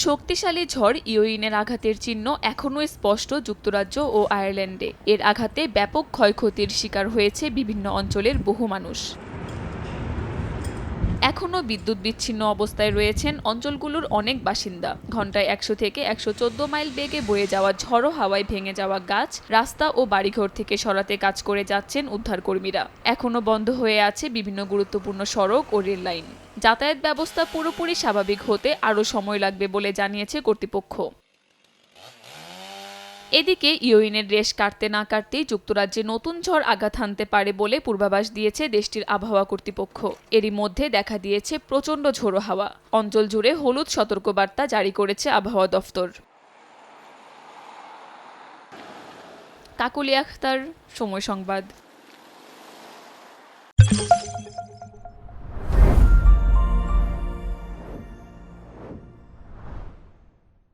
শক্তিশালী ঝড় ইওইনের আঘাতের চিহ্ন এখনও স্পষ্ট যুক্তরাজ্য ও আয়ারল্যান্ডে। এর আঘাতে ব্যাপক ক্ষয়ক্ষতির শিকার হয়েছে বিভিন্ন অঞ্চলের বহু মানুষ। এখনও বিদ্যুৎ বিচ্ছিন্ন অবস্থায় রয়েছেন অঞ্চলগুলোর অনেক বাসিন্দা। ঘণ্টায় ১০০ থেকে ১১৪ মাইল বেগে বয়ে যাওয়া ঝড়ো হাওয়ায় ভেঙে যাওয়া গাছ, রাস্তা ও বাড়িঘর থেকে সরাতে কাজ করে যাচ্ছেন উদ্ধারকর্মীরা। এখনও বন্ধ হয়ে আছে বিভিন্ন গুরুত্বপূর্ণ সড়ক ও রেল লাইন। যাতায়াত ব্যবস্থা পুরোপুরি স্বাভাবিক হতে আরও সময় লাগবে বলে জানিয়েছে কর্তৃপক্ষ। এদিকে ইওইনের রেশ কাটতে না কাটতেই যুক্তরাজ্যে নতুন ঝড় আঘাত হানতে পারে বলে পূর্বাভাস দিয়েছে দেশটির আবহাওয়া কর্তৃপক্ষ। এরই মধ্যে দেখা দিয়েছে প্রচণ্ড ঝোড়ো হাওয়া। অঞ্চল জুড়ে হলুদ সতর্কবার্তা জারি করেছে আবহাওয়া দফতর। কাকলি আখতার, সময় সংবাদ।